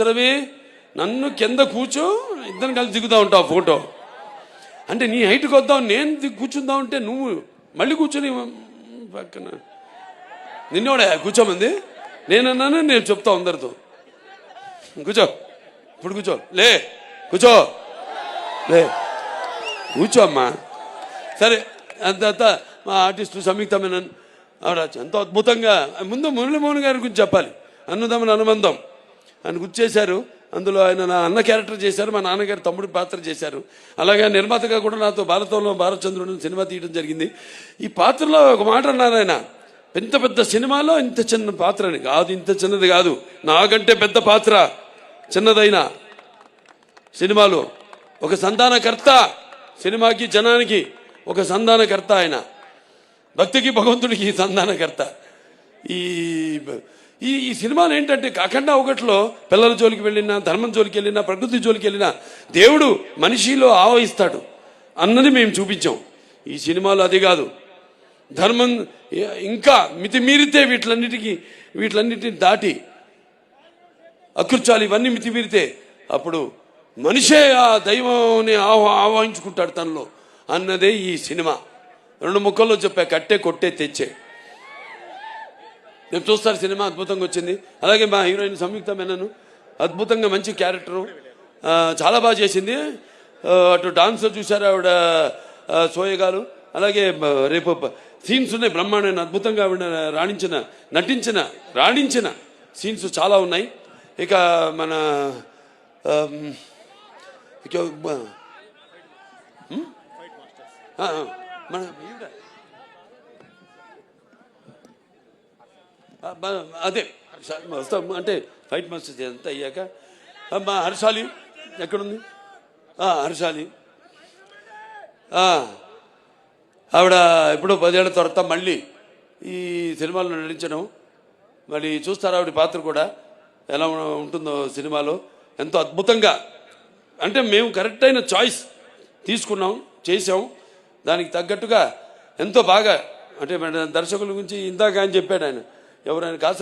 రవి నన్ను కింద కూర్చో ఇద్దరం కలిసి దిగుతా ఉంటావు ఫోటో అంటే నీ హైట్కి వద్దాం నేను కూర్చుందాం అంటే నువ్వు మళ్ళీ కూర్చొని పక్కన నిన్నోడే కూర్చోమంది నేనన్నాను నేను చెప్తా అందరితో కూర్చో ఇప్పుడు కూర్చో లే కూర్చో లే కూర్చో అమ్మా సరే అంత మా ఆర్టిస్టు సంయుక్త మేనన్ ఆవిడ ఎంతో అద్భుతంగా ముందు మురళీమోహన్ గారి గురించి చెప్పాలి అన్నదమ్ముల అనుబంధం ఆయన గుర్తు చేశారు అందులో ఆయన నా అన్న క్యారెక్టర్ చేశారు మా నాన్నగారు తమ్ముడి పాత్ర చేశారు అలాగే నిర్మాతగా కూడా నాతో భారతంలో భారతచంద్రుడు సినిమా తీయడం జరిగింది ఈ పాత్రలో ఒక మాట అన్నారు ఆయన పెద్ద పెద్ద సినిమాలో ఇంత చిన్న పాత్ర అని కాదు ఇంత చిన్నది కాదు నాకంటే పెద్ద పాత్ర చిన్నదైన సినిమాలో ఒక సంధానకర్త సినిమాకి జనానికి ఒక సంధానకర్త ఆయన భక్తికి భగవంతుడికి సంధానకర్త ఈ ఈ ఈ సినిమాలు ఏంటంటే అఖండ ఒకటిలో పిల్లల జోలికి వెళ్ళినా ధర్మం జోలికి వెళ్ళినా ప్రకృతి జోలికి వెళ్ళినా దేవుడు మనిషిలో ఆవహిస్తాడు అన్నది మేము చూపించాం ఈ సినిమాలో అది కాదు ధర్మం ఇంకా మితిమీరితే వీటిలన్నిటిని దాటి అకృత్యాలు ఇవన్నీ మితిమీరితే అప్పుడు మనిషే ఆ దైవాన్ని ఆవాహించుకుంటాడు తనలో అన్నదే ఈ సినిమా 2 ముక్కల్లో చెప్పా కట్టే కొట్టే తెచ్చే నేను చూస్తారు సినిమా అద్భుతంగా వచ్చింది అలాగే మా హీరోయిన్ సంయుక్త మేనన్ అద్భుతంగా మంచి క్యారెక్టరు చాలా బాగా చేసింది అటు డాన్సర్ చూశారు ఆవిడ సోయగారు అలాగే రేపు సీన్స్ ఉన్నాయి బ్రహ్మాండమైన అద్భుతంగా ఆవిడ రాణించిన సీన్స్ చాలా ఉన్నాయి ఇక మన మన అదే వస్తాం అంటే ఫైట్ మాస్టర్స్ అంతా అయ్యాక మా హర్షాలి ఎక్కడుంది హర్షాలి ఆవిడ ఎప్పుడో 10 ఏళ్ల తర్వాత మళ్ళీ ఈ సినిమాలో నటించడం మళ్ళీ చూస్తారు ఆవిడ పాత్ర కూడా ఎలా ఉంటుందో సినిమాలో ఎంతో అద్భుతంగా అంటే మేము కరెక్ట్ అయిన చాయిస్ తీసుకున్నాం చేసాం దానికి తగ్గట్టుగా ఎంతో బాగా అంటే దర్శకుల గురించి ఇందాక ఆయన చెప్పాడు ఆయన ఎవరైనా కాదు